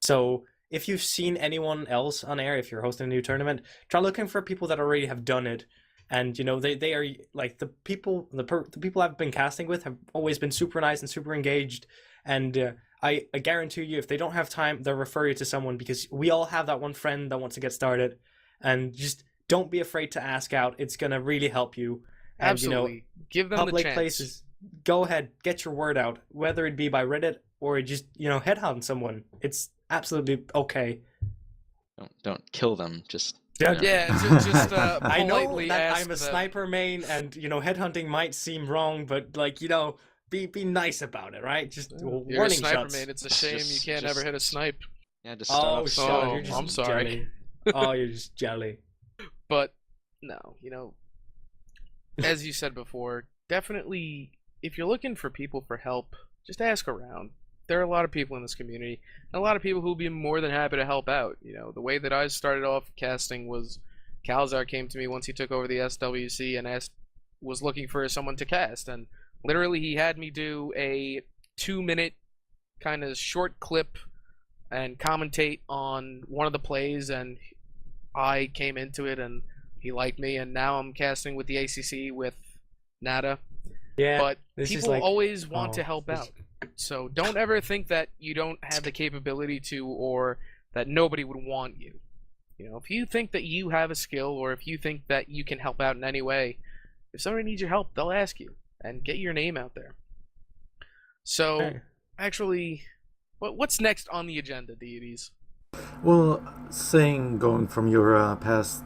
So if you've seen anyone else on air, if you're hosting a new tournament, try looking for people that already have done it. And they are like the people I've been casting with have always been super nice and super engaged. And I guarantee you, if they don't have time, they'll refer you to someone, because we all have that one friend that wants to get started. And just don't be afraid to ask out. It's gonna really help you. And, Absolutely, give them the public chance. places, go ahead, get your word out, whether it be by Reddit or just headhunt someone. It's absolutely okay. Don't kill them. Just Yeah, just I know politely that ask I'm a them. sniper main, and headhunting might seem wrong, but be nice about it, right? Just You're a warning sniper, shots. man. It's a shame you Just- can't just- ever hit a snipe. Yeah, just start Oh, off shut slow. up, you're just I'm sorry. jelly. Oh, you're just jelly. But no, as you said before, definitely if you're looking for people for help, just ask around. There are a lot of people in this community, and a lot of people who'll be more than happy to help out. The way that I started off casting was Calzar came to me once he took over the SWC and was looking for someone to cast, and literally he had me do a 2-minute kind of short clip and commentate on one of the plays, and I came into it and he liked me, and now I'm casting with the ACC with Nada. Yeah, But this is people like- always want oh, to help this- out. So don't ever think that you don't have the capability to, or that nobody would want you. If you think that you have a skill, or if you think that you can help out in any way, if somebody needs your help, they'll ask you, and get your name out there. So, Hey. actually, what's next on the agenda, deities? Well, going from your past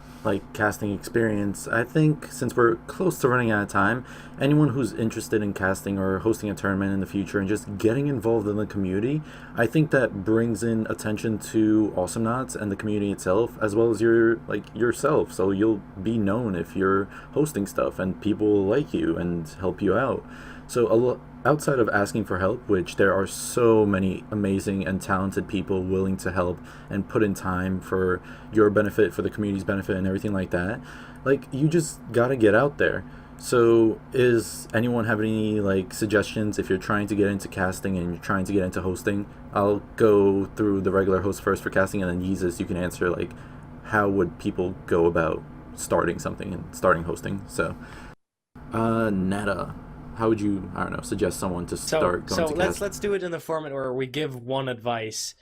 casting experience, I think since we're close to running out of time, anyone who's interested in casting or hosting a tournament in the future and just getting involved in the community, I think that brings in attention to Awesomenauts and the community itself, as well as yourself. So you'll be known if you're hosting stuff, and people will like you and help you out. So outside of asking for help, which there are so many amazing and talented people willing to help and put in time for your benefit, for the community's benefit, and everything like that, you just gotta get out there. So is anyone have any suggestions if you're trying to get into casting and you're trying to get into hosting? I'll go through the regular host first for casting, and then Yeezus, you can answer how would people go about starting something and starting hosting. So Nada, how would you, I don't know, suggest someone to start going to cast? let's do it in the format where we give one advice.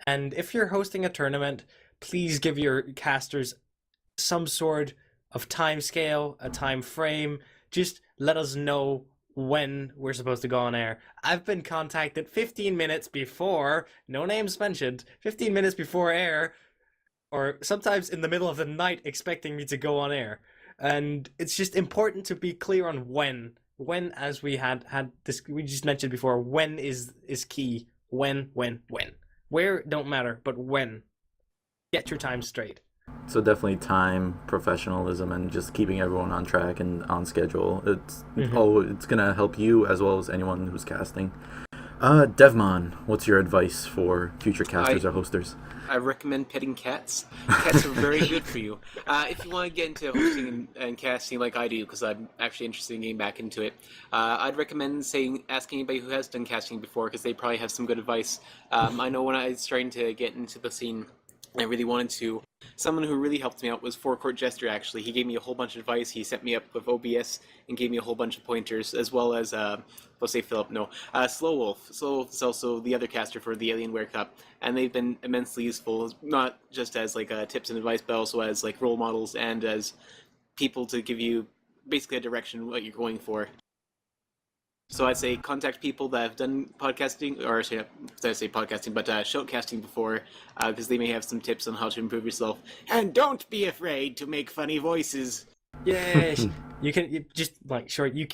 And if you're hosting a tournament, please give your casters some sort of time scale, a time frame. Just let us know when we're supposed to go on air. I've been contacted 15 minutes before, no names mentioned, 15 minutes before air, or sometimes in the middle of the night expecting me to go on air. And it's just important to be clear on when. When, as we had this, we just mentioned before, when is key. When. Where don't matter, but when. Get your time straight. So definitely time, professionalism, and just keeping everyone on track and on schedule. It's it's gonna help you as well as anyone who's casting. Devmon, what's your advice for future casters or hosters? I recommend petting cats. Cats are very good for you. If you want to get into hosting and casting like I do, because I'm actually interested in getting back into it, I'd recommend asking anybody who has done casting before, because they probably have some good advice. I know when I was starting to get into the scene, I really wanted to. Someone who really helped me out was Forecourt Jester, actually. He gave me a whole bunch of advice. He set me up with OBS and gave me a whole bunch of pointers, as well as, let's say Philip, no, Slow Wolf. Slow Wolf is also the other caster for the Alienware Cup, and they've been immensely useful, not just as, tips and advice, but also as, role models and as people to give you basically a direction what you're going for. So I'd say contact people that have done podcasting, or sorry, I say podcasting, but shoutcasting before, because they may have some tips on how to improve yourself. And don't be afraid to make funny voices. Yes, you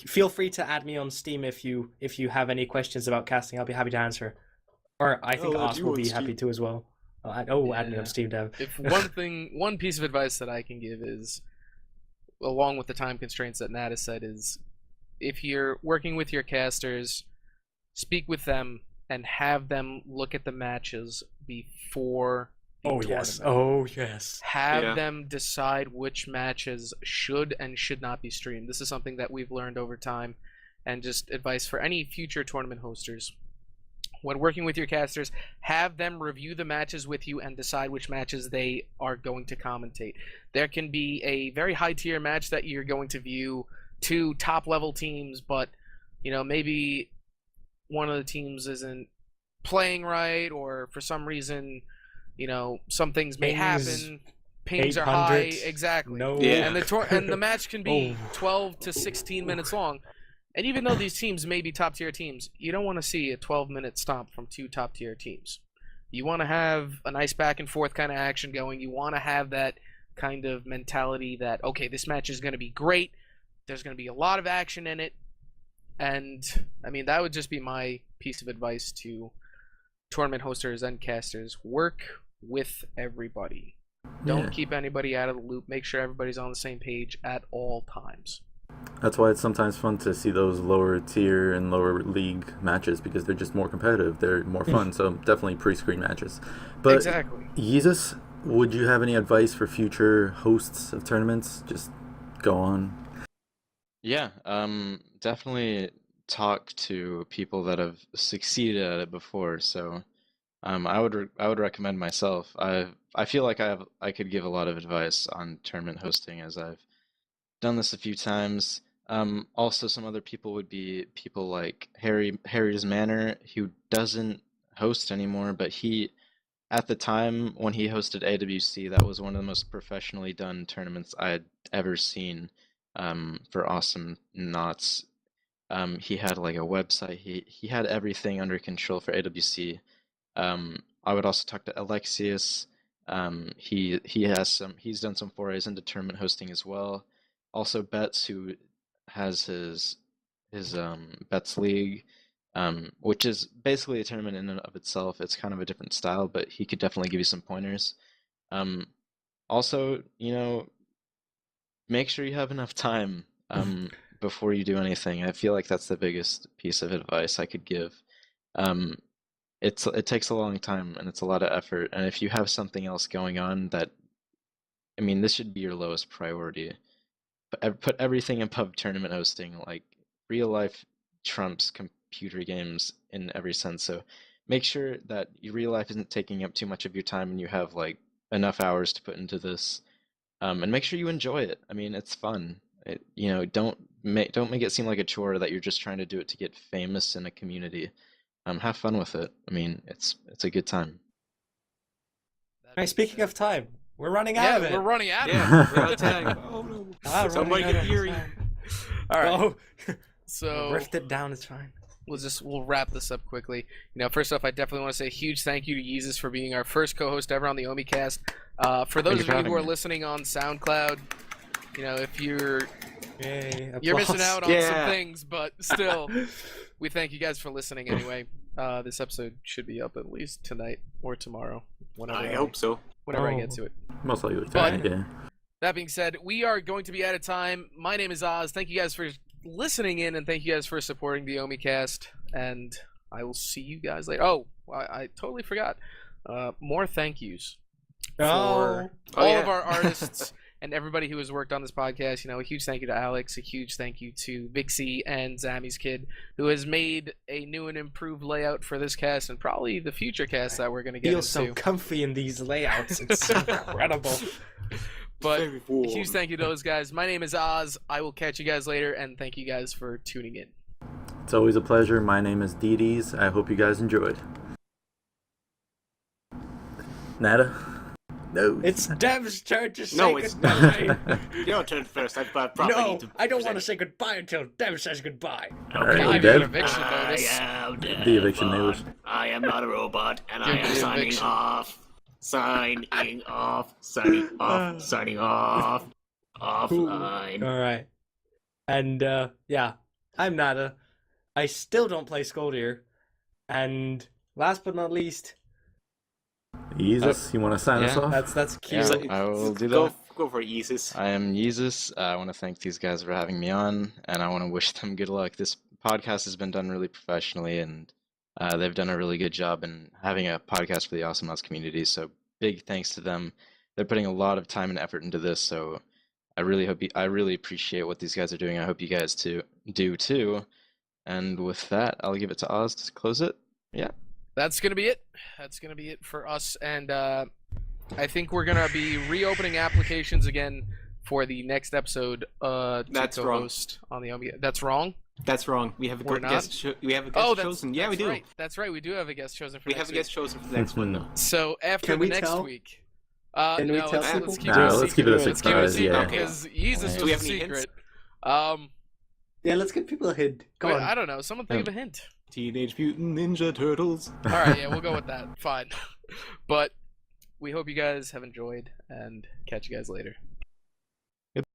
feel free to add me on Steam if you have any questions about casting. I'll be happy to answer. Or I think Oz will be happy to as well. Add me on Steam, Dev. If one piece of advice that I can give is, along with the time constraints that Nat has said, is if you're working with your casters, speak with them and have them look at the matches before the tournament. Oh yes. Have them decide which matches should and should not be streamed. This is something that we've learned over time, and just advice for any future tournament hosters. when working with your casters, have them review the matches with you and decide which matches they are going to commentate. There can be a very high tier match that you're going to view, two top level teams, but maybe one of the teams isn't playing right, or for some reason, some things may happen. Pings are high, exactly. No. Yeah. And the match can be 12 to 16 minutes long. And even though these teams may be top tier teams, you don't want to see a 12-minute stomp from two top tier teams. You want to have a nice back and forth kind of action going. You want to have that kind of mentality that, okay, this match is going to be great. There's going to be a lot of action in it. And I mean, that would just be my piece of advice to tournament hosters and casters. Work with everybody. Don't keep anybody out of the loop. Make sure everybody's on the same page at all times. That's why it's sometimes fun to see those lower tier and lower league matches, because they're just more competitive. They're more fun. So definitely pre-screen matches. But Exactly. Yeezus, would you have any advice for future hosts of tournaments? Just go on. Yeah, definitely talk to people that have succeeded at it before. So, I would recommend myself. I feel like I could give a lot of advice on tournament hosting, as I've done this a few times. Also, some other people would be people like Harry's Manor, who doesn't host anymore, but at the time when he hosted AWC, that was one of the most professionally done tournaments I had ever seen. For Awesome Knots. He had like a website. He had everything under control for AWC. I would also talk to Alexius. He's done some forays into tournament hosting as well. Also Betts, who has his Betts League, which is basically a tournament in and of itself. It's kind of a different style, but he could definitely give you some pointers. Also, make sure you have enough time before you do anything. I feel like that's the biggest piece of advice I could give. It takes a long time and it's a lot of effort. And if you have something else going on this should be your lowest priority. But put everything above tournament hosting. Like, real life trumps computer games in every sense. So make sure that your real life isn't taking up too much of your time and you have like enough hours to put into this. And make sure you enjoy it. I mean, it's fun. Don't make it seem like a chore that you're just trying to do it to get famous in a community. Have fun with it. I mean, it's a good time. Hey, speaking of time, we're running out of it. We're running out of it. Yeah, we're out of time. Oh no. Somebody get Fury. All right. Oh. So Rift it down, it's fine. we'll wrap this up quickly. First off, I definitely want to say a huge thank you to Yeezus for being our first co-host ever on the Omi-Cast. For those of you who are listening on SoundCloud, if you're missing out on some things, but still, we thank you guys for listening anyway. This episode should be up at least tonight or tomorrow. I hope so. Whenever I get to it. Most likely tonight, yeah. That being said, we are going to be out of time. My name is Oz. Thank you guys for listening in, and thank you guys for supporting the Omi-Cast. And I will see you guys later. Oh, I totally forgot. More thank yous for all of our artists and everybody who has worked on this podcast. A huge thank you to Alex. A huge thank you to Vixie and Zammy's Kid, who has made a new and improved layout for this cast and probably the future cast that we're going to get into. So comfy in these layouts. It's incredible. But a huge thank you to those guys. My name is Oz. I will catch you guys later, and thank you guys for tuning in. It's always a pleasure. My name is Dedes. I hope you guys enjoyed. Nada? No. It's Dev's turn to say No, it's goodbye. Your turn first. I probably No, need to I don't want to say goodbye until Dev says goodbye. Alright, Give me an Dev. eviction notice. The eviction notice. I am not a robot, and Give I me am the signing eviction. off. Signing off. Signing off. Signing off. Offline. Alright. And, I'm Nada. I still don't play Skoldir. And last but not least, Yeezus, you want to sign us yeah. off? that's cute. Yeah, I will do that. Go for it, Yeezus. I am Yeezus. I want to thank these guys for having me on, and I want to wish them good luck. This podcast has been done really professionally, and they've done a really good job in having a podcast for the Awesome Mouse community. So big thanks to them. They're putting a lot of time and effort into this. So I really appreciate what these guys are doing. I hope you guys do too. And with that, I'll give it to Oz to close it. Yeah. that's gonna be it. That's gonna be it for us, and I think we're gonna be reopening applications again for the next episode. That's wrong. On the Omi. That's wrong. That's wrong. We have a We're guest. not? We have a guest chosen. Yeah, we that's do. Right. That's right. We do have a guest chosen for We next have a week. guest chosen for the next one. No. So after Can the we next tell? week. Can we no, tell let's people? keep No, it a let's keep it a secret. Let's keep it a surprise, secret yeah. because Yeezus Do we was have a any hints? secret. Yeah, let's give people a hint. Come on. I don't know. Someone think of a hint. Teenage Mutant Ninja Turtles. All right, yeah, we'll go with that. Fine. But we hope you guys have enjoyed and catch you guys later.